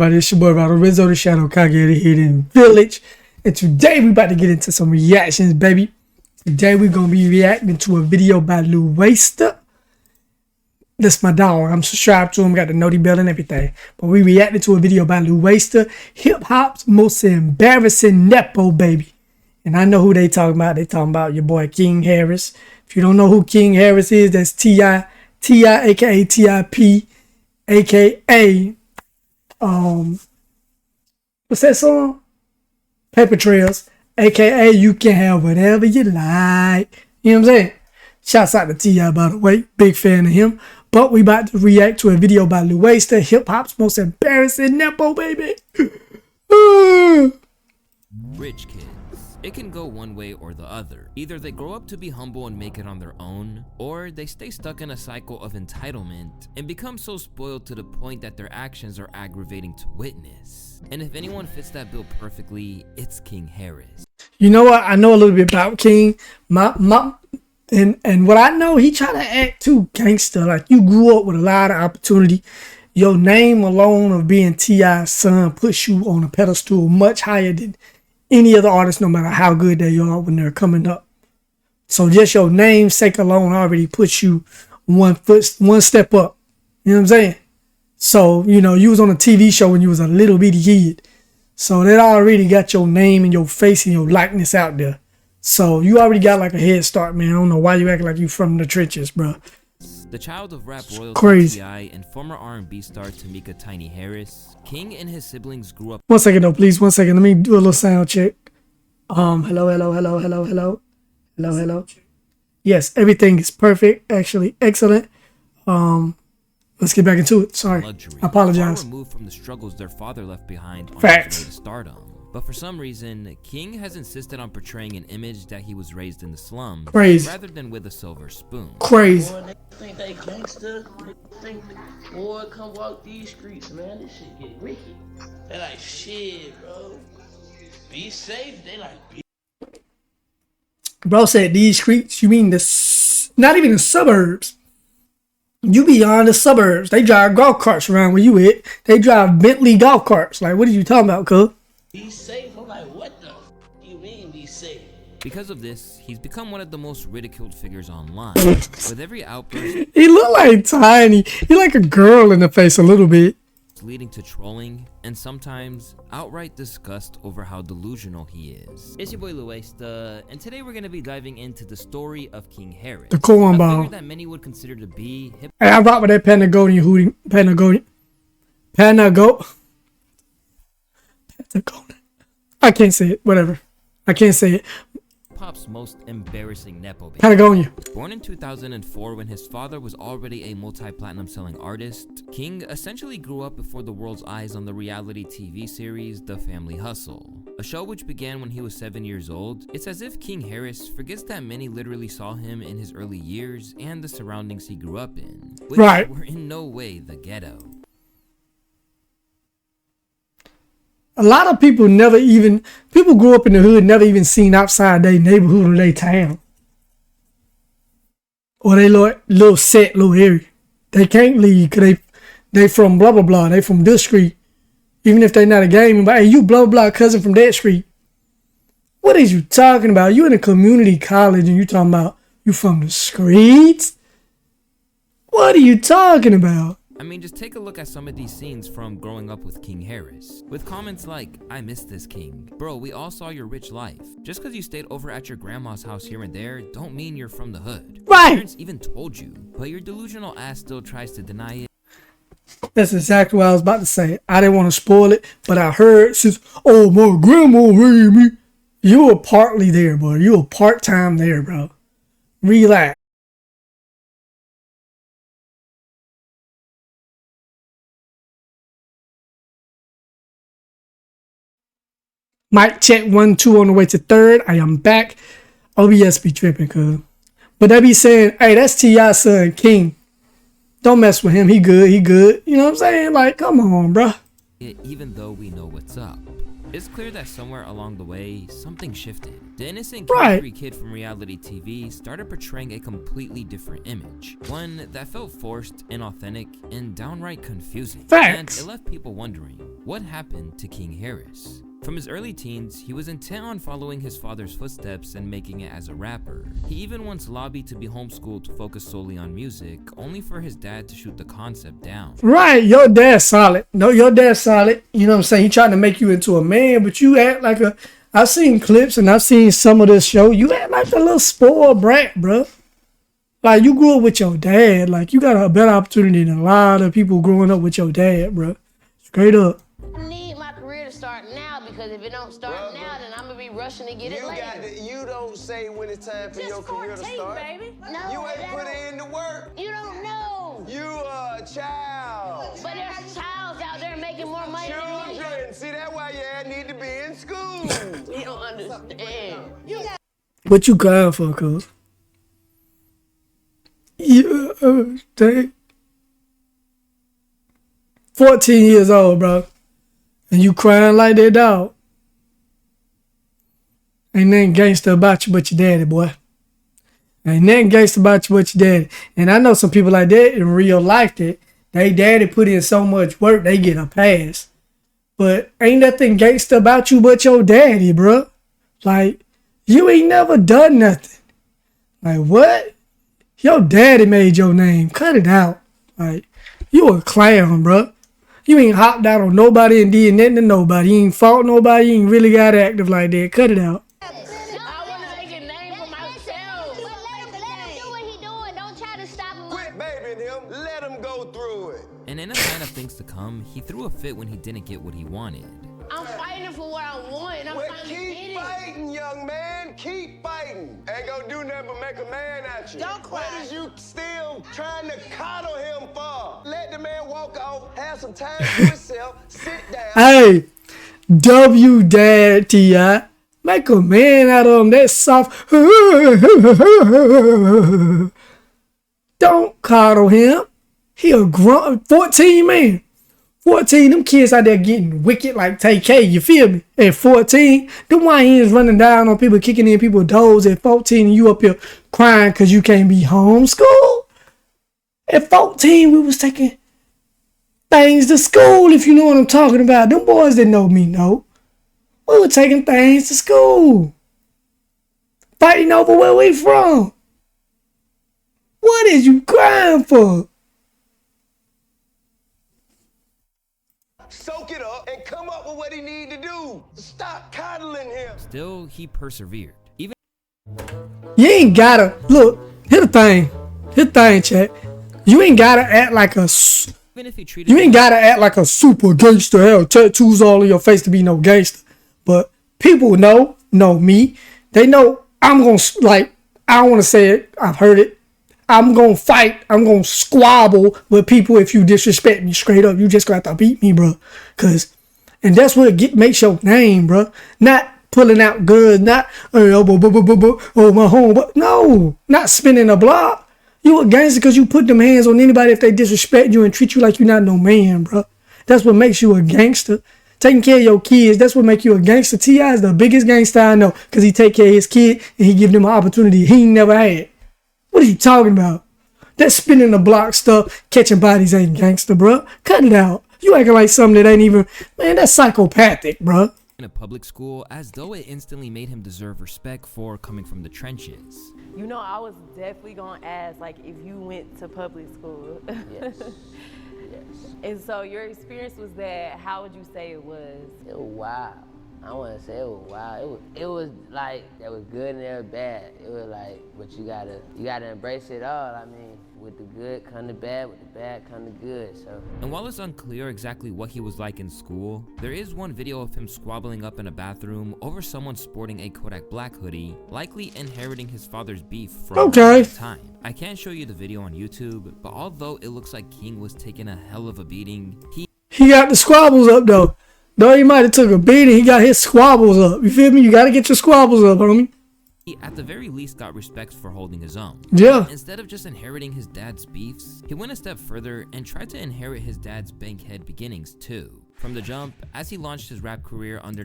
But it's your boy Rizzo, the Shadow Kage, the Hidden Village. And today we about to get into some reactions, baby. Today we're going to be reacting to a video by Lil Waster. That's my dog. I'm subscribed to him, got the noti bell and everything. But we reacted to a video by Lil Waster, hip hop's most embarrassing Nepo baby. And I know who they talking about. They talking about your boy King Harris. If you don't know who King Harris is, that's T.I. aka T.I.P. aka what's that song? Paper Trails, aka You Can Have Whatever You Like. You know what I'm saying? Shouts out to T.I. by the way, big fan of him. But we about to react to a video by Lil Waster, hip hop's most embarrassing Nepo baby. Rich kids. It can go one way or the other. Either they grow up to be humble and make it on their own, or they stay stuck in a cycle of entitlement and become so spoiled to the point that their actions are aggravating to witness. And if anyone fits that bill perfectly, it's King Harris. You know what? I know a little bit about King. And what I know, he try to act too gangster. Like, you grew up with a lot of opportunity. Your name alone of being T.I.'s son puts you on a pedestal much higher than any other artist, no matter how good they are when they're coming up. So just your namesake alone already puts you one step up. You know what I'm saying? So, you know, you was on a TV show when you was a little bitty kid. So that already got your name and your face and your likeness out there. So you already got like a head start, man. I don't know why you act like you from the trenches, bro. The child of rap royalty Crazy. T.I. and former R&B star Tamika Tiny Harris, King and his siblings grew up. 1 second though, please. 1 second. Let me do a little sound check. Hello. Yes, everything is perfect. Actually, excellent. Let's get back into it. Sorry, Luxury, I apologize. far removed from the struggles their father left behind on Facts. his way to stardom. But for some reason, King has insisted on portraying an image that he was raised in the slums, Crazy. rather than with a silver spoon. Crazy. Boy, they think they gangster. They think, boy, come walk these streets, man. This shit get wicked. They like, shit, bro. Be safe. They like, be. Bro said these streets. You mean not even the suburbs. You beyond the suburbs. They drive golf carts around where you at. They drive Bentley golf carts. Like, what are you talking about, cuz? Be safe. I'm like, what the you mean be safe? Because of this, he's become one of the most ridiculed figures online. With every outburst He look like Tiny. He like a girl in the face a little bit. leading to trolling and sometimes outright disgust over how delusional he is. It's your boy Lil Waster, and today we're going to be diving into the story of King Harris, The a cornball. figure that many would consider to be hip. Hey, I rock with that Panagonia hoodie. Panagonia. I can't say it. Whatever. I can't say it. Pop's most embarrassing Nepo baby. Patagonia. Born in 2004 when his father was already a multi-platinum selling artist, King essentially grew up before the world's eyes on the reality TV series The Family Hustle, a show which began when he was 7 years old. It's as if King Harris forgets that many literally saw him in his early years and the surroundings he grew up in, which were in no way the ghetto. A lot of people people grew up in the hood, never even seen outside their neighborhood or their town. Or they little set, little area. They can't leave because they from blah, blah, blah. They from this street. Even if they not a gaming, but hey, you blah, blah, cousin from that street. What is you talking about? You in a community college and you talking about you from the streets? What are you talking about? I mean, just take a look at some of these scenes from growing up with King Harris, with comments like, "I miss this king. Bro, we all saw your rich life. Just because you stayed over at your grandma's house here and there, don't mean you're from the hood. Right. Your parents even told you, but your delusional ass still tries to deny it." That's exactly what I was about to say. I didn't want to spoil it, but I heard since, oh, my grandma raised me. You were partly there, bro. You were part-time there, bro. Relax. Mic check 1 2 on the way to third. I am back. OBS be tripping, cuz. But they be saying, hey, that's T.I.'s son, King. Don't mess with him. He good. You know what I'm saying? Like, come on, bro. Even though we know what's up. It's clear that somewhere along the way, something shifted. The innocent Right. carefree kid from reality TV started portraying a completely different image. One that felt forced, inauthentic, and downright confusing. Facts. And it left people wondering, what happened to King Harris? From his early teens, he was intent on following his father's footsteps and making it as a rapper. He even once lobbied to be homeschooled to focus solely on music, only for his dad to shoot the concept down. Right, your dad's solid. No, your dad's solid. You know what I'm saying? He trying to make you into a man, but you act like a... I've seen clips and I've seen some of this show. You act like a little spoiled brat, bro. Like, you grew up with your dad. Like, you got a better opportunity than a lot of people growing up with your dad, bro. Straight up. I need my career to start now, because if it don't start now, then I'm gonna be rushing to get it later. You don't say when it's time for your career to start. Baby. No, You ain't put in the work. You don't know. You a child. But there's childs out there making more money than me. Children. See, that's why you need to be in school. You don't understand. What you crying for, cuz? Yeah, dang. 14 years old, bro. And you crying like that, dog. Ain't nothing gangster about you but your daddy, boy. Ain't nothing gangster about you but your daddy. And I know some people like that in real life that they daddy put in so much work, they get a pass. But ain't nothing gangster about you but your daddy, bro. Like, you ain't never done nothing. Like, what? Your daddy made your name. Cut it out. Like, you a clown, bro. You ain't hopped out on nobody and did nothing to nobody. You ain't fought nobody. You ain't really got active like that. Cut it out. I want to make a name for myself. But let him do what he doing. Don't try to stop him. Quit babying him. Let him go through it. And in a sign of things to come, he threw a fit when he didn't get what he wanted. I'm fighting for what I want. I'm Well, trying to get keep it. fighting, young man. Keep fighting. Ain't gonna do nothing but make a man out you. Don't cry. What is you still trying to coddle him for? Let the man walk off, have some time to himself, sit down. Hey, W Dad T.I. Make a man out of him. That soft. Don't coddle him. He a grown 14 man. 14, them kids out there getting wicked like TK, you feel me? At 14, them YNs running down on people, kicking in people's doors at 14, and you up here crying because you can't be homeschooled. At 14, we was taking things to school, if you know what I'm talking about. Them boys didn't know me, no. We were taking things to school. Fighting over where we from. What is you crying for? Soak it up and come up with what he need to do. Stop coddling him. Still, he persevered. Even You ain't gotta, look, hit the thing, chat. You ain't gotta act like a, if he treated you ain't gotta act like a super gangster, hell, tattoos all in your face to be no gangster. But people know me. They know I'm gonna, like, I don't wanna say it, I've heard it. I'm gonna fight, I'm gonna squabble with people if you disrespect me straight up. You just gonna have to beat me, bro. And that's what makes your name, bro. Not pulling out guns, not, oh, my home, but no, not spinning a block. You a gangster because you put them hands on anybody if they disrespect you and treat you like you're not no man, bro. That's what makes you a gangster. Taking care of your kids, that's what makes you a gangster. T.I. is the biggest gangster I know because he take care of his kid and he give them an opportunity he never had. What are you talking about? That spinning the block stuff, catching bodies ain't gangster, bro. Cut it out. You acting like something that ain't even, man, that's psychopathic, bro. in a public school, as though it instantly made him deserve respect for coming from the trenches. You know, I was definitely gonna ask, like, if you went to public school. Yes. Yes. And so your experience was that, how would you say it was? It was wild. I want to say it was wild. It was like, it was good and it was bad. It was like, but you gotta embrace it all. I mean, with the good come the bad, with the bad come the good, so. And while it's unclear exactly what he was like in school, there is one video of him squabbling up in a bathroom over someone sporting a Kodak Black hoodie, likely inheriting his father's beef from the time. I can't show you the video on YouTube, but although it looks like King was taking a hell of a beating, he got the squabbles up though. Though he might have took a beating, he got his squabbles up. You feel me? You gotta get your squabbles up, homie. He at the very least got respect for holding his own. Yeah. Instead of just inheriting his dad's beefs, he went a step further and tried to inherit his dad's bankhead beginnings too. From the jump, as he launched his rap career under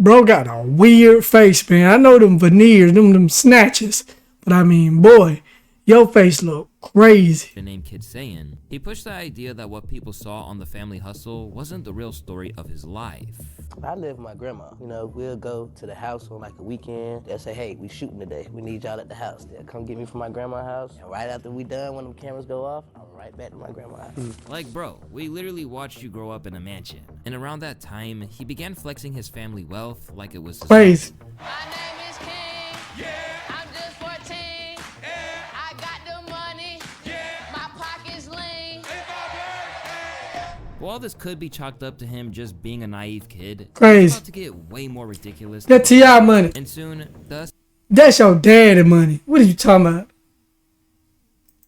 bro got a weird face, man. I know them veneers, them snatches. But I mean, boy, your face look crazy. Named Kid Sayin, he pushed the idea that what people saw on The Family Hustle wasn't the real story of his life. I live with my grandma. You know, we'll go to the house on like a weekend. They'll say, hey, we shooting today. We need y'all at the house. They'll come get me from my grandma's house. And right after we done, when the cameras go off, I'm right back to my grandma's house. Like, bro, we literally watched you grow up in a mansion. And around that time, he began flexing his family wealth like it was his Crazy. own. My name is King. Yeah. I'm just 14. Yeah. I got the money. Yeah. My pocket's lean. While this could be chalked up to him just being a naive kid, Crazy. it's about to get way more ridiculous. That T.I. money. And soon, the That's your daddy money. What are you talking about?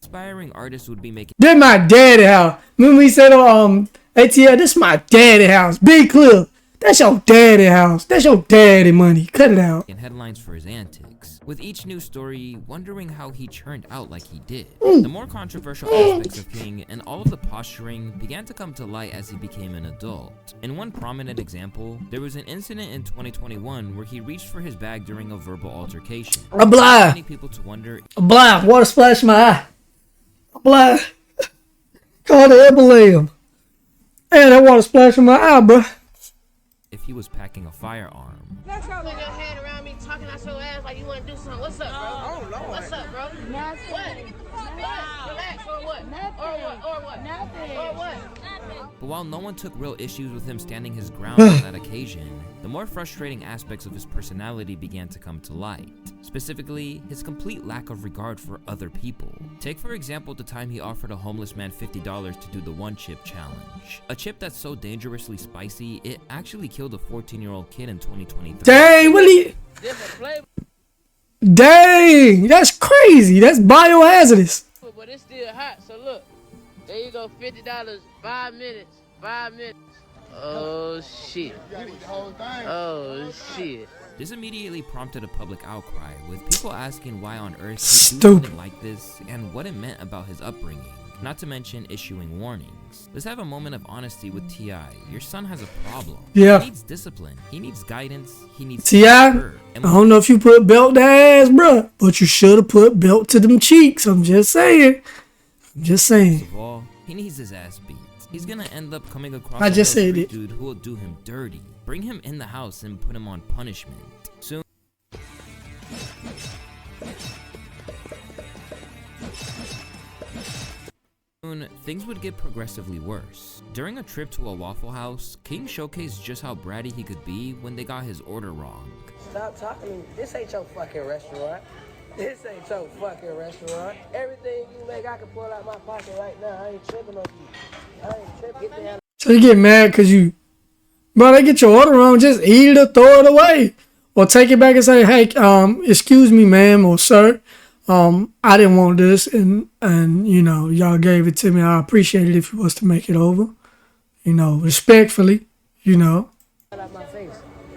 aspiring artist would be making That my daddy house. Remember we said ATL, this my daddy house. Big Cliff. That's your daddy house. That's your daddy money. Cut it out. headlines for his antics, with each new story wondering how he turned out like he did. The more controversial aspects of King and all of the posturing began to come to light as he became an adult. In one prominent example, there was an incident in 2021 where he reached for his bag during a verbal altercation. A blind. Many people to wonder Water splash my eye. A blind. Call the Ebelam. And that water splash in my eye, bro. if he was packing a firearm. Let's go. Put your head around me, talking out your ass like you want to do something. What's up, bro? Oh, Lord. What's up, bro? Nothing. What? Relax, or what? Nothing. Or what? Or what? Nothing. Or what? But while no one took real issues with him standing his ground on that occasion, the more frustrating aspects of his personality began to come to light. Specifically, his complete lack of regard for other people. Take for example the time he offered a homeless man $50 to do the one chip challenge. A chip that's so dangerously spicy, it actually killed a 14-year-old kid in 2023. Dang, what are you? Dang, that's crazy. That's biohazardous. But it's still hot, so look. There you go, $50, 5 minutes, 5 minutes. Oh, shit. Oh, shit. This immediately prompted a public outcry, with people asking why on earth he do Stupid. something like this and what it meant about his upbringing, not to mention issuing warnings. Let's have a moment of honesty with T.I. Your son has a problem. Yeah. He needs discipline. He needs guidance. He needs T.I., support. I don't know if you put belt to ass, bruh, but you should have put belt to them cheeks. I'm just saying. Most of all, he needs his ass beat. He's gonna end up coming across I a just little said street it. dude who will do him dirty. Bring him in the house and put him on punishment. Soon, things would get progressively worse. During a trip to a Waffle House, King showcased just how bratty he could be when they got his order wrong. Stop talking to me. This ain't your fucking restaurant. This ain't your fucking restaurant. Everything you make, I can pull out my pocket right now. I ain't tripping on you. I ain't tripping. Get the hell. So you get mad because you, bro, they get your order wrong, just eat it or throw it away. Or take it back and say, hey, excuse me, ma'am or sir, I didn't want this and you know, y'all gave it to me. I appreciate it if you was to make it over. You know, respectfully, you know. Out of my face.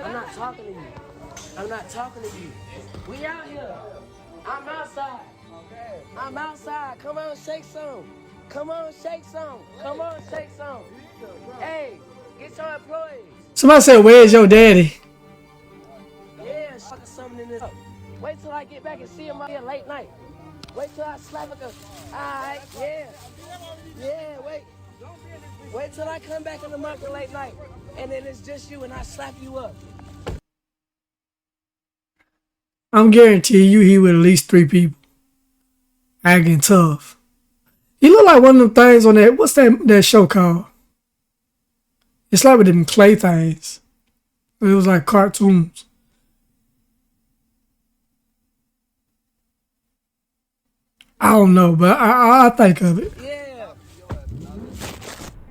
I'm not talking to you. I'm not talking to you. We out here. I'm outside. I'm outside. Come on, shake some. Come on, shake some. Come on, shake some. Hey, get your employees. Somebody said, where's your daddy? Yeah, fucking something in this. Wait till I get back and see him out here late night. Wait till I slap a. Alright, yeah. Yeah, wait. Wait till I come back in the market late night. And then it's just you and I slap you up. I'm guaranteeing you he with at least 3 people. Acting tough. He look like one of them things on that, what's that show called? It's like with them clay things. It was like cartoons. I don't know, but I think of it. Yeah.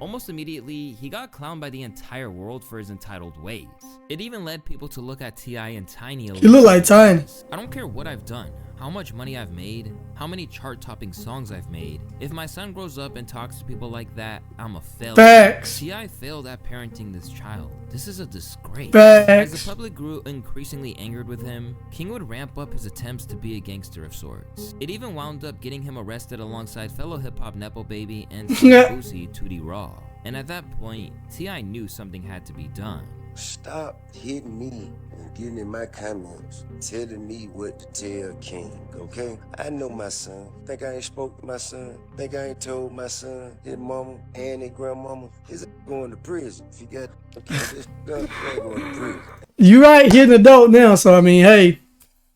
Almost immediately, he got clowned by the entire world for his entitled ways. It even led people to look at T.I. and Tiny a You look like Tiny. I don't care what I've done, how much money I've made, how many chart-topping songs I've made. If my son grows up and talks to people like that, I'm a failure. Facts. T.I. failed at parenting this child. This is a disgrace. Facts. As the public grew increasingly angered with him, King would ramp up his attempts to be a gangster of sorts. It even wound up getting him arrested alongside fellow hip-hop Nepobaby and Boosie Tootie Raw. And at that point, T.I. knew something had to be done. Stop hitting me and getting in my comments, telling me what to tell King, okay? I know my son. Think I ain't spoke to my son? Think I ain't told my son, his mama and his grandmama, his going to prison. If you got to keep this stuff, you going to prison. You right, he an adult now, so I mean, hey,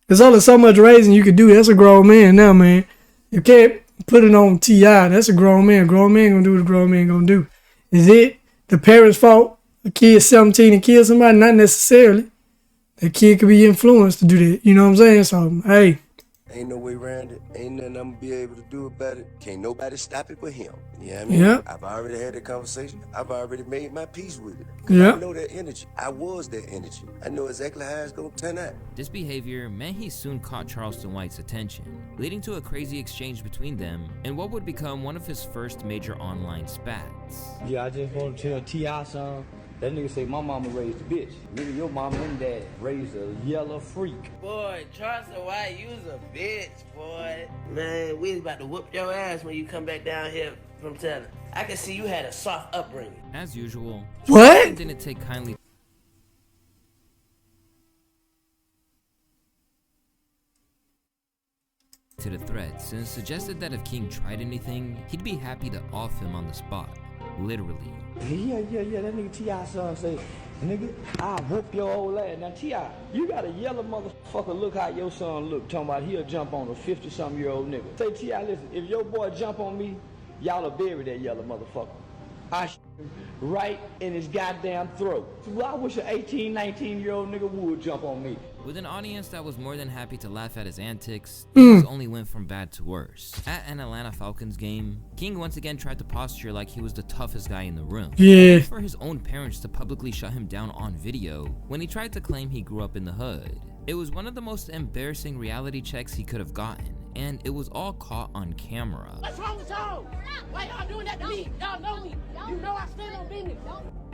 there's only so much raising you can do. That's a grown man now, man. You can't put it on T.I. That's a grown man. Grown man gonna do what a grown man gonna do. Is it the parents' fault? A kid 17 and kill somebody? Not necessarily. That kid could be influenced to do that. You know what I'm saying? So, hey. Ain't no way around it. Ain't nothing I'm gonna be able to do about it. Can't nobody stop it but him. You know what I mean? Yeah. I've already had that conversation. I've already made my peace with it. Yeah. I know that energy. I was that energy. I know exactly how it's gonna turn out. This behavior meant he soon caught Charleston White's attention, leading to a crazy exchange between them and what would become one of his first major online spats. Yeah, I just want to tell T.I. son, that nigga say my mama raised a bitch. Nigga, your mama and dad raised a yellow freak. Boy, Charleston White, you was a bitch, boy. Man, we was about to whoop your ass when you come back down here from telling. I can see you had a soft upbringing. As usual, What? Charleston didn't take kindly to the threats and suggested that if King tried anything, he'd be happy to off him on the spot. Literally. Yeah, that nigga T.I. son say, nigga, I'll whoop your old ass. Now T.I., you got a yellow motherfucker, look how your son look, talking about he'll jump on a 50-something-year-old nigga. Say, T.I., listen, if your boy jump on me, y'all will bury that yellow motherfucker. I shoot him right in his goddamn throat. Well, I wish an 18, 19-year-old nigga would jump on me. With an audience that was more than happy to laugh at his antics, things only went from bad to worse. At an Atlanta Falcons game, King once again tried to posture like he was the toughest guy in the room. Yeah. For his own parents to publicly shut him down on video when he tried to claim he grew up in the hood. It was one of the most embarrassing reality checks he could have gotten, and it was all caught on camera. What's wrong with y'all? Why y'all doing that to me? Y'all know me. You know I stand on business.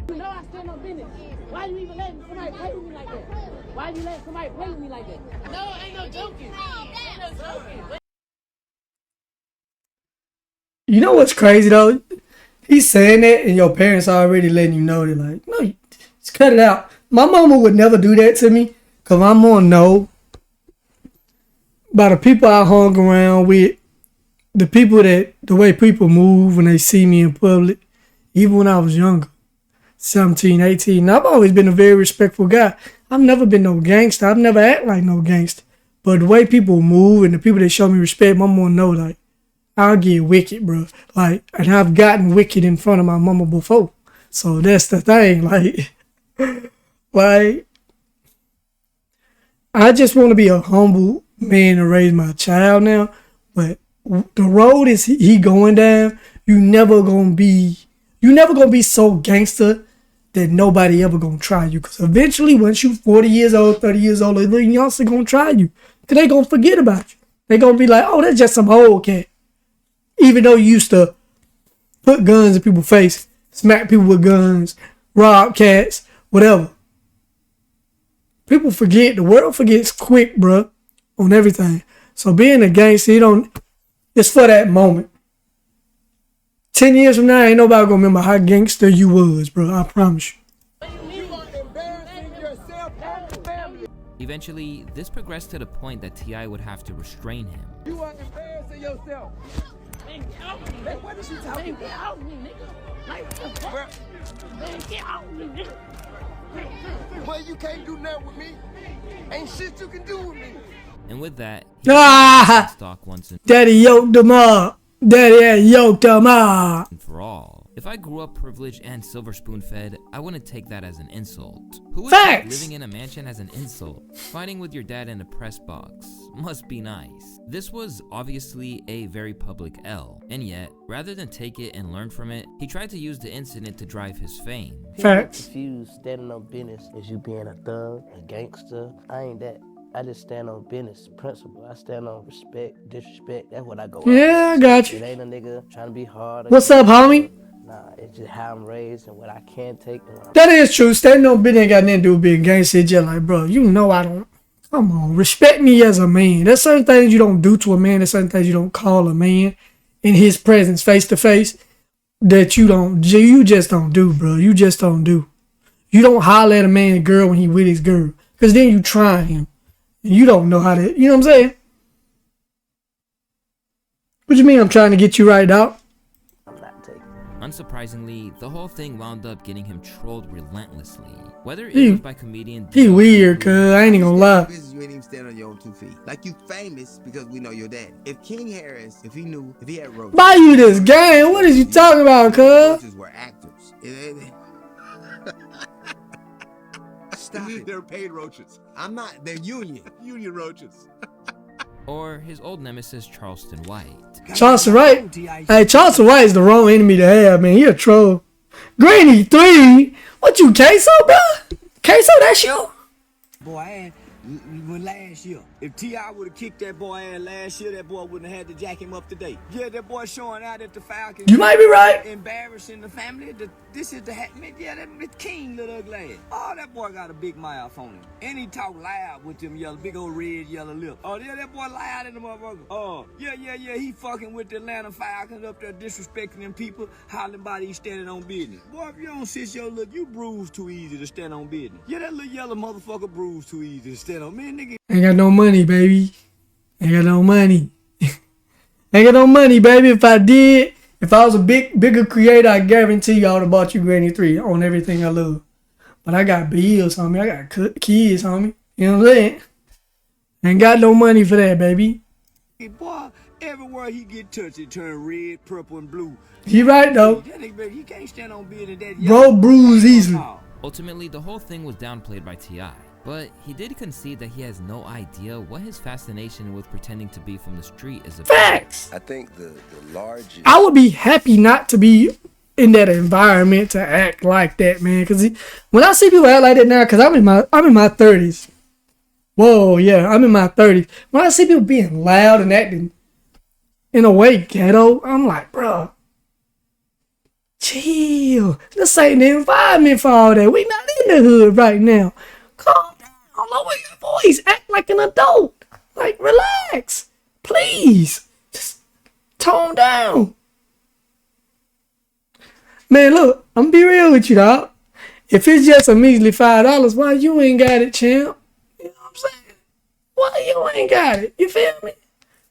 You know I stand on business. Why you even letting somebody play with me like that? Why you letting somebody play with me like that? No, ain't no joking. Ain't no joking. You know what's crazy though? He's saying that and your parents already letting you know. They're like, no, just cut it out. My mama would never do that to me because I'm gonna know by the people I hung around with, the people that, the way people move when they see me in public, even when I was younger, 17, 18. And I've always been a very respectful guy. I've never been no gangster. I've never act like no gangster. But the way people move and the people that show me respect, my mama know, like, I'll get wicked, bro. Like, and I've gotten wicked in front of my mama before. So that's the thing. Like, I just want to be a humble man to raise my child now. But the road is he going down. You never gonna be so gangster that nobody ever gonna try you. Because eventually, once you 40 years old, 30 years old, little youngster gonna try you. Because they gonna forget about you. They gonna be like, oh, that's just some old cat. Even though you used to put guns in people's face, smack people with guns, rob cats, whatever. People forget. The world forgets quick, bruh, on everything. So being a gangster, it's for that moment. 10 years from now, ain't nobody gonna remember how gangster you was, bro. I promise you. Eventually, this progressed to the point that T.I. would have to restrain him. You are embarrassing yourself. Man, get off me. Hey, what is she talking Man, get off me, nigga. Like, what the fuck? Man, get off me, nigga. Well, you can't do nothing with me. Ain't shit you can do with me. And with that, Ah! stock once and Daddy yoked them up. Daddy yoked them up. for all. If I grew up privileged and silver spoon fed, I wouldn't take that as an insult. Who would take Facts! living in a mansion as an insult? Fighting with your dad in a press box must be nice. This was obviously a very public L, and yet, rather than take it and learn from it, he tried to use the incident to drive his fame. Facts. Confused standing on business as you being a thug, a gangster. I ain't that. I just stand on business principle. I stand on respect, disrespect. That's what I go Yeah, I got It you. ain't a nigga trying to be hard. What's up, homie? Nah, it's just how I'm raised and what I can take and what I'm... That is true. Standing on business ain't got nothing to do with being gangster. It's just like, bro, you know I don't. Come on, respect me as a man. There's certain things you don't do to a man. There's certain things you don't call a man in his presence, face to face, that you just don't do, bro. You just don't do. You don't holler at a man girl when he with his girl. Because then you try him. And you don't know how to, you know what I'm saying? What you mean I'm trying to get you right, dog? Unsurprisingly, the whole thing wound up getting him trolled relentlessly. Whether it He- was by comedian He weird, cuz. I ain't even gonna lie. Business, you ain't even stand on your own 2 feet. Like you famous because we know your dad. If King Harris, if he had roaches. Buy you this game. What is you talking about, cuz? Roaches were actors. Stop it. They're paid roaches. I'm not. They're union. Union roaches. or his old nemesis Charleston White. Charleston White. Hey, Charleston White is the wrong enemy to have, man. He a troll. Granny 3. What you, Queso, bro? Queso, that's you? Boy, when last year, if T.I. would have kicked that boy ass last year, that boy wouldn't have had to jack him up today. Yeah, that boy showing out at the Falcons. You might be right. Embarrassing the family. This is the that King little ugly ass. Oh, that boy got a big mouth on him. And he talk loud with them yellow, big old red yellow lip. Oh, yeah, that boy loud in the motherfucker. Oh, yeah. He fucking with the Atlanta Falcons up there disrespecting them people, hollering about he standing on business. Boy, if you don't sit your look, you bruise too easy to stand on business. Yeah, that little yellow motherfucker bruise too easy to stand on. Man, nigga. Ain't got no money, baby. Ain't got no money. Ain't got no money, baby. If I did, if I was a bigger creator, I guarantee you I would have bought you Granny 3 on everything I love. But I got bills, homie. I got kids, homie. You know what I'm saying? Ain't got no money for that, baby. Boy, everywhere he get touched, it turn red, purple, and blue. He right, though. That nigga, he can't stand on business that Bro bruise easily. Ultimately, the whole thing was downplayed by T.I., but he did concede that he has no idea what his fascination with pretending to be from the street is about. Facts. I think the largest... I would be happy not to be in that environment to act like that, man. Because when I see people act like that now, because I'm in my 30s. Whoa, yeah, I'm in my 30s. When I see people being loud and acting in a way ghetto, I'm like, bro, chill. This ain't the environment for all that. We not in the hood right now. Calm down. Lower your voice. Act like an adult. Like, relax. Please. Just tone down. Man, look, I'm gonna be real with you, dog. If it's just a measly $5, why you ain't got it, champ? You know what I'm saying? Why you ain't got it? You feel me?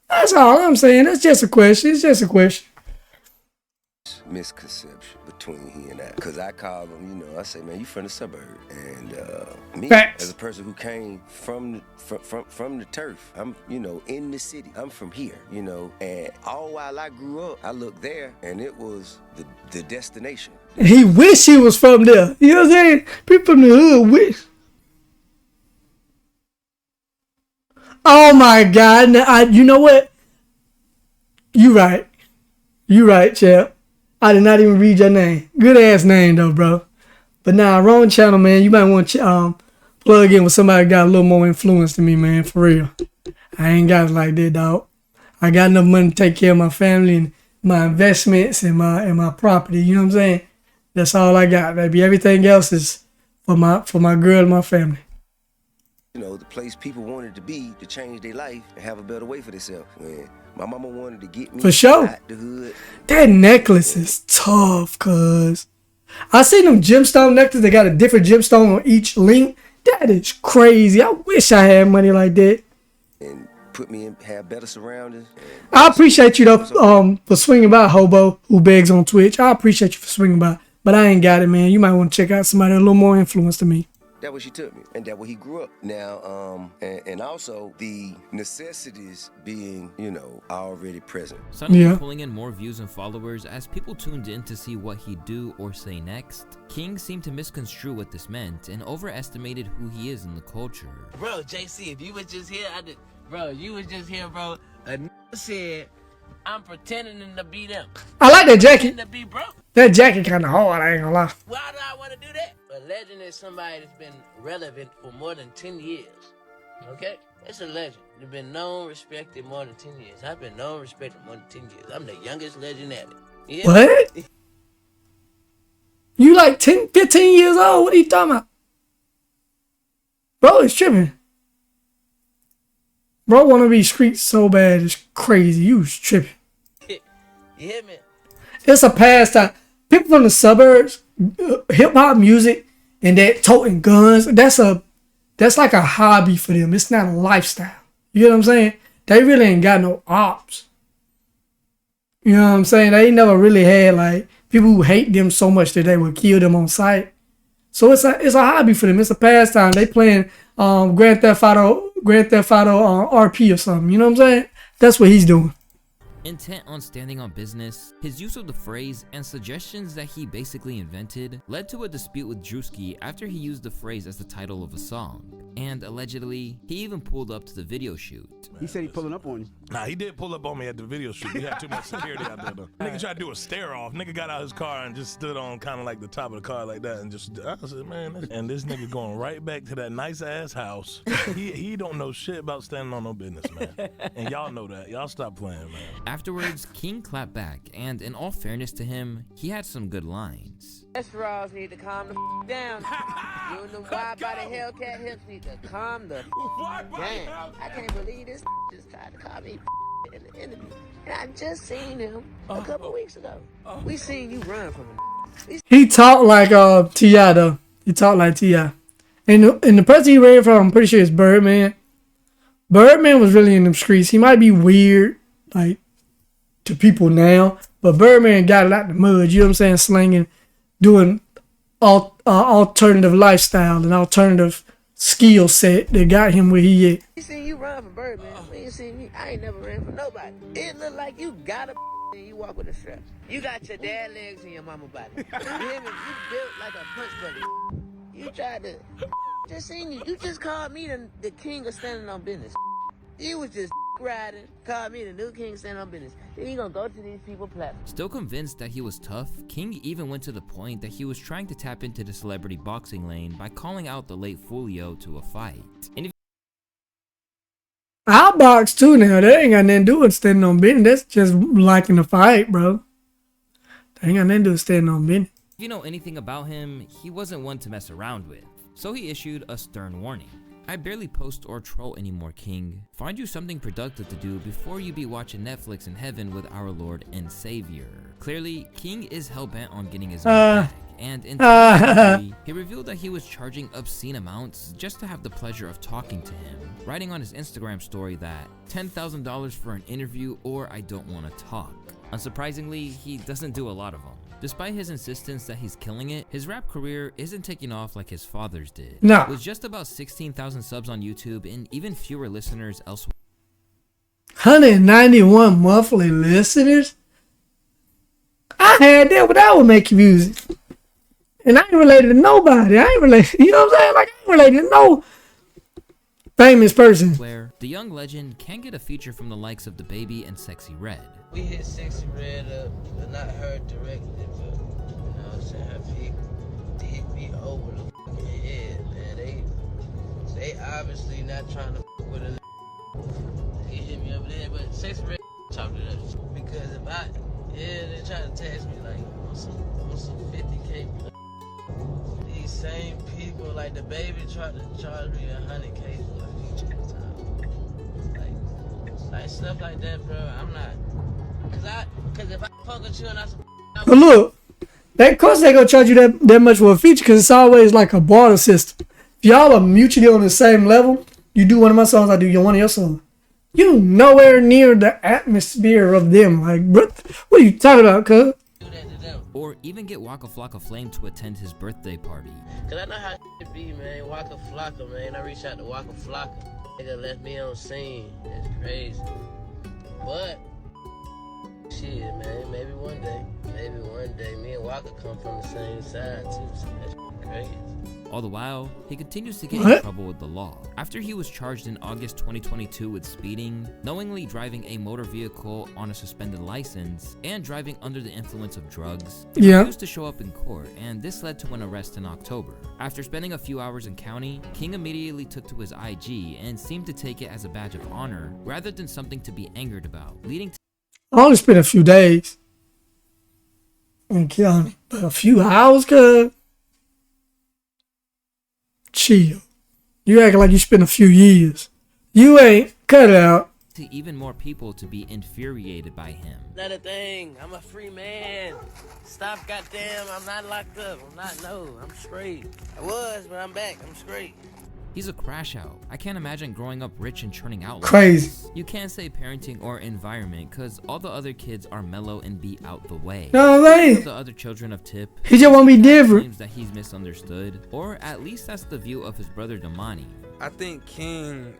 That's all I'm saying. That's just a question. It's just a question. Misconception between he and I, because I call him, I say, man, you from the suburb, and me Facts. as a person who came from the turf, I'm in the city, I'm from here, and all while I grew up, I looked there and it was the destination. He wish he was from there. You know what I'm saying? People from the hood wish. Oh my God! Now, you know what? You right, champ. I did not even read your name. Good ass name though, bro. But nah, wrong channel, man. You might want to plug in with somebody who got a little more influence than me, man. For real. I ain't got it like that, dog. I got enough money to take care of my family and my investments and my property. You know what I'm saying? That's all I got, baby. Everything else is for my girl and my family. The place people wanted to be to change their life and have a better way for themselves. When my mama wanted to get me For sure. out the hood. That necklace is tough, cuz. I seen them gemstone necklaces. They got a different gemstone on each link. That is crazy. I wish I had money like that. And put me in, have better surroundings. I appreciate you though, for swinging by, Hobo, who begs on Twitch. I appreciate you for swinging by. But I ain't got it, man. You might want to check out somebody a little more influence than me. That way she took me, and that way he grew up. Now, and also the necessities being, already present. Suddenly pulling in more views and followers as people tuned in to see what he'd do or say next. King seemed to misconstrue what this meant and overestimated who he is in the culture. Bro, JC, if you was just here, bro. A n***a said, I'm pretending to be them. I like that jacket. To be broke. That jacket kind of hard, I ain't gonna lie. Why do I want to do that? A legend is somebody that's been relevant for more than 10 years. Okay? It's a legend. They've been known, respected more than 10 years. I've been known, respected more than 10 years. I'm the youngest legend at it. Yeah? What? You like 10, 15 years old? What are you talking about? Bro, it's tripping. Bro wanna be street so bad, it's crazy. You was tripping. You hear me? It's a pastime. People from the suburbs, hip hop music and that toting guns, that's like a hobby for them. It's not a lifestyle. You get what I'm saying? They really ain't got no ops. You know what I'm saying? They never really had like people who hate them so much that they would kill them on sight. So it's a hobby for them. It's a pastime. They playing Grand Theft Auto RP or something. You know what I'm saying? That's what he's doing. Intent on standing on business, his use of the phrase and suggestions that he basically invented led to a dispute with Drewski after he used the phrase as the title of a song. And allegedly, he even pulled up to the video shoot. He said he pulling up on you. Nah, he did pull up on me at the video shoot. We had too much security out there though. Nigga tried to do a stare off. Nigga got out his car and just stood on kind of like the top of the car like that and just, I said, man, and this nigga going right back to that nice ass house. He don't know shit about standing on no business, man. And y'all know that. Y'all stop playing, man. Afterwards, King clapped back, and in all fairness to him, he had some good lines. Restaurants need to calm the down. You and them wide body Hellcat hips need to calm the down. I can't believe this just tried to call me in the interview. And I just seen him a couple weeks ago. We seen you run from him. He talked like T.I. though. He talked like T.I. And the person he ran from, I'm pretty sure it's Birdman. Birdman was really in them streets. He might be weird, like, to people now, but Birdman got it out the mud. You know what I'm saying? Slinging, doing alternative lifestyle and alternative skill set that got him where he at. We seen you run from Birdman. We ain't seen me. I ain't never ran from nobody. It look like you got a and you walk with a strap. You got your dad legs and your mama body. You hear me? You built like a punch buggy. You tried to. Just seen you. You just called me the king of standing on business. You was just riding, called me the new king standing on business. Then you gonna go to these people platforms. Still convinced that he was tough, King even went to the point that he was trying to tap into the celebrity boxing lane by calling out the late Fulio to a fight. And if I'll box too now. That ain't got nothing to do with standing on business. That's just liking the fight, bro. That ain't got nothing to do with standing on business. you know anything about him, he wasn't one to mess around with. So he issued a stern warning. I barely post or troll anymore, King. Find you something productive to do before you be watching Netflix in heaven with our Lord and Savior. Clearly, King is hell-bent on getting his money back, and in 2023, he revealed that he was charging obscene amounts just to have the pleasure of talking to him, writing on his Instagram story that $10,000 for an interview or I don't want to talk. Unsurprisingly, he doesn't do a lot of them. Despite his insistence that he's killing it, his rap career isn't taking off like his father's did. No. With just about 16,000 subs on YouTube and even fewer listeners elsewhere. 191 monthly listeners? I had that, but that would make music. And I ain't related to nobody. I ain't related, you know what I'm saying? Like, I ain't related to no famous person. Where the young legend can get a feature from the likes of DaBaby and Sexy Red. We hit Sexy Red up, but not her directly, but, you know what I'm saying, her feet hit me over the fucking head, man. They obviously not trying to fuck with a he hit me over there, but Sexy Red chopped it up. Because if they try to tax me like on some 50K. These same people, like DaBaby tried to charge me 100K for a feature time. Like stuff like that, bro. I'm not. Cause if I fuck with you and But look, of course they gonna charge you that much for a feature because it's always like a barter system. If y'all are mutually on the same level, you do one of my songs, I do one of your songs. You nowhere near the atmosphere of them. Like, what are you talking about, cuz? Or even get Waka Flocka Flame to attend his birthday party. Cause I know how it be, man. Waka Flocka, man. I reached out to Waka Flocka. Nigga left me on scene. That's crazy. But shit, man. Maybe one day, me and Waka come from the same side too. So that's crazy. All the while, he continues to get in trouble with the law. After he was charged in August 2022 with speeding, knowingly driving a motor vehicle on a suspended license, and driving under the influence of drugs, he refused to show up in court, and this led to an arrest in October. After spending a few hours in county, King immediately took to his IG and seemed to take it as a badge of honor rather than something to be angered about, leading to I only spent a few days in county, but a few hours, cuz. Chill. You acting like you spent a few years. You ain't. Cut it out. to even more people to be infuriated by him. Another thing, I'm a free man. Stop, goddamn, I'm not locked up. I'm straight. I was, but I'm back. I'm straight. He's a crash out. I can't imagine growing up rich and churning out like Crazy. this. You can't say parenting or environment because all the other kids are mellow and be out the way. No way. The other children of Tip, He just want to be different. claims that he's misunderstood, or at least that's the view of his brother Damani. I think King,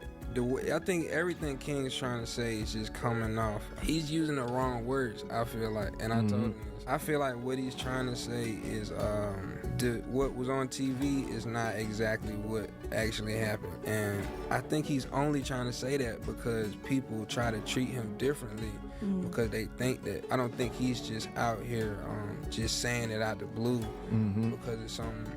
I think everything King's trying to say is just coming off. He's using the wrong words, I feel like, and I told him this. I feel like what he's trying to say is what was on TV is not exactly what actually happened. And I think he's only trying to say that because people try to treat him differently because they think that. I don't think he's just out here just saying it out the blue because it's something.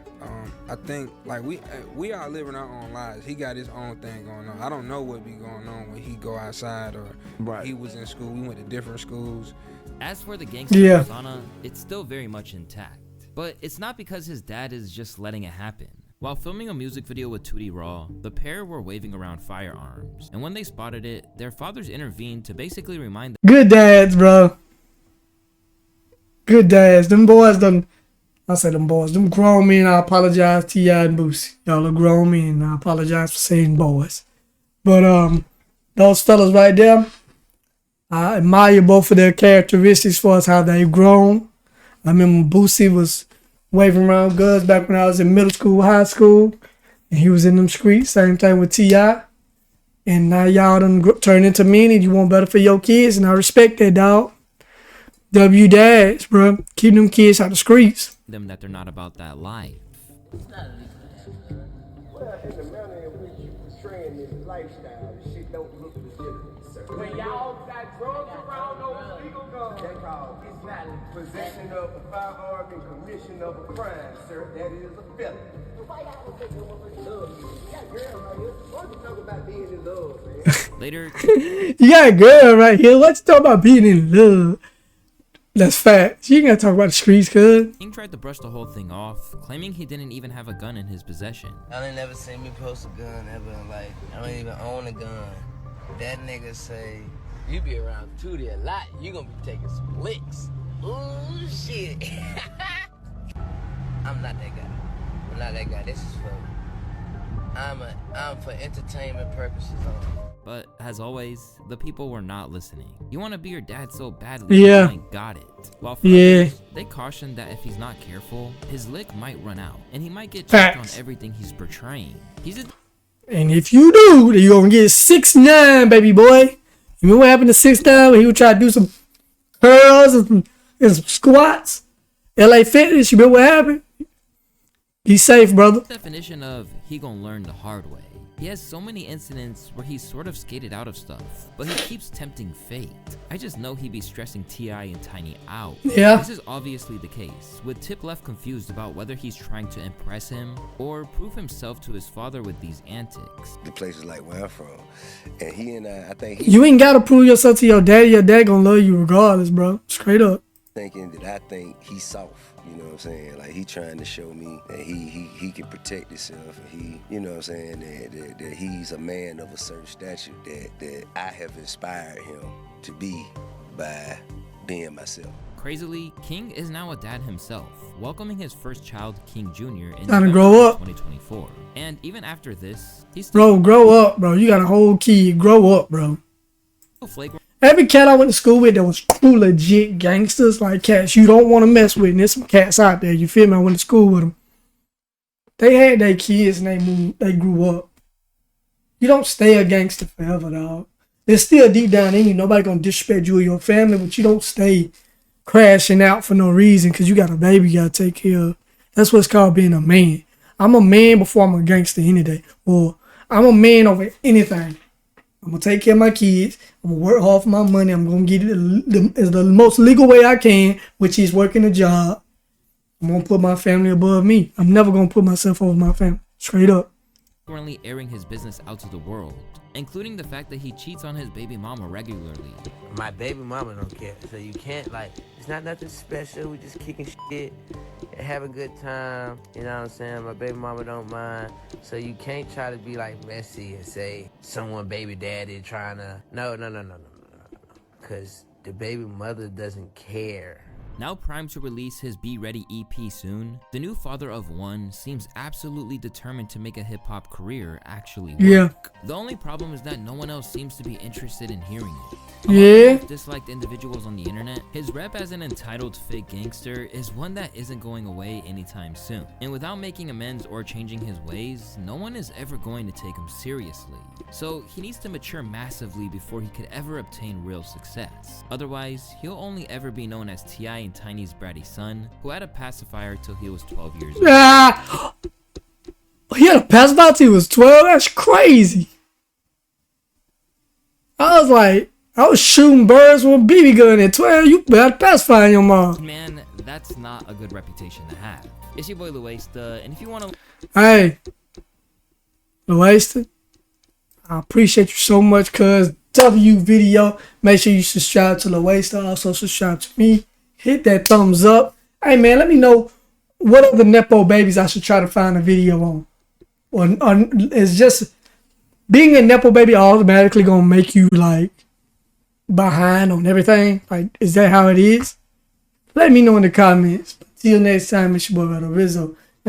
I think like we are living our own lives. He got his own thing going on. I don't know what be going on when he go outside or he was in school. We went to different schools. As for the gangster persona, it's still very much intact. But it's not because his dad is just letting it happen. While filming a music video with Tootie Raw, the pair were waving around firearms. And when they spotted it, their fathers intervened to basically remind them. Good dads, bro. Good dads. Them boys done. I said them boys. Them grown men. I apologize, T.I. and Boosie. Y'all are grown men. I apologize for saying boys. But those fellas right there, I admire both of their characteristics as far as how they've grown. I remember Boosie was waving around guns back when I was in middle school, high school, and he was in them streets. Same thing with T.I. And now y'all done turned into men and you want better for your kids, and I respect that, dog. W dads, bro. Keep them kids out the streets. Them that they're not about that life. Well, in the manner in which you portraying this lifestyle, this shit don't look legitimate, sir. When y'all got drugs around those legal guns, that called possession of a firearm and commission of a crime, sir. That is a felony. Why y'all don't take no motherfucking love? You got girls right here. Why you talk about being in love, man? Later, you got a girl right here. What you talk about being in love? That's fact. You ain't gotta talk about the streets, cuz. King tried to brush the whole thing off, claiming he didn't even have a gun in his possession. Y'all ain't never seen me post a gun ever in life. I don't even own a gun. That nigga say, you be around Tootie a lot, you gonna be taking some licks. Ooh, shit. I'm not that guy. I'm not that guy. This is for, I'm for entertainment purposes only. But as always, the people were not listening. You want to be your dad so badly, yeah, you ain't got it. While for others, they cautioned that if he's not careful, his lick might run out, and he might get checked on everything he's portraying. And if you do, then you're gonna get 6'9", baby boy. You remember what happened to 6'9" when he would try to do some curls and some squats? LA Fitness, you remember what happened? Be safe, brother. Definition of he gonna learn the hard way. He has so many incidents where he's sort of skated out of stuff, but he keeps tempting fate. I just know he be stressing T.I. and Tiny out. Yeah. This is obviously the case, with Tip left confused about whether he's trying to impress him or prove himself to his father with these antics. The places like where I'm from, and he and I think you ain't gotta prove yourself to your daddy. Your dad gonna love you regardless, bro. Straight up. Thinking that I think he's soft. You know what I'm saying? Like he trying to show me that he can protect himself, and he, you know what I'm saying, that he's a man of a certain stature that I have inspired him to be by being myself. Crazily, King is now a dad himself, welcoming his first child, King Jr. in Time to grow up. 2024. And even after this, he's still grow up, bro. You got a whole kid. Grow up, bro. Flagrant. Every cat I went to school with that was true legit gangsters, like cats you don't want to mess with. And there's some cats out there, you feel me? I went to school with them. They had their kids and they grew up. You don't stay a gangster forever, dog. There's still deep down in you. Nobody gonna disrespect you or your family, but you don't stay crashing out for no reason because you got a baby you gotta take care of. That's what's called being a man. I'm a man before I'm a gangster any day. Or I'm a man over anything. I'm going to take care of my kids. I'm going to work hard for my money. I'm going to get it the most legal way I can, which is working a job. I'm going to put my family above me. I'm never going to put myself over my family. Straight up. Currently airing his business out to the world. including the fact that he cheats on his baby mama regularly. My baby mama don't care, so you can't, like, it's not nothing special. We just kicking shit, have a good time, you know what I'm saying? My baby mama don't mind, so you can't try to be like messy and say someone baby daddy trying to, no, because the baby mother doesn't care. Now primed to release his Be Ready EP soon, the new father of one seems absolutely determined to make a hip-hop career actually work. Yeah. The only problem is that no one else seems to be interested in hearing it. Yeah. Among the most disliked individuals on the internet, his rep as an entitled fake gangster is one that isn't going away anytime soon. And without making amends or changing his ways, no one is ever going to take him seriously. So he needs to mature massively before he could ever obtain real success. Otherwise, he'll only ever be known as T.I. and Tiny's bratty son, who had a pacifier till he was 12 years old. Ah! He had a pacifier till he was 12? That's crazy. I was shooting birds with a BB gun at 12. You better pacify your mom. Man, that's not a good reputation to have. It's your boy Luesta, and if you want to... Hey, Luesta, I appreciate you so much, cuz. W video. Make sure you subscribe to Luesta. Also subscribe to me. Hit that thumbs up. Hey, man, let me know what other Nepo babies I should try to find a video on. Or it's just... Being a Nepo baby automatically gonna make you, like, behind on everything. Like, is that how it is? Let me know in the comments. Till next time, it's your boy Rizzo.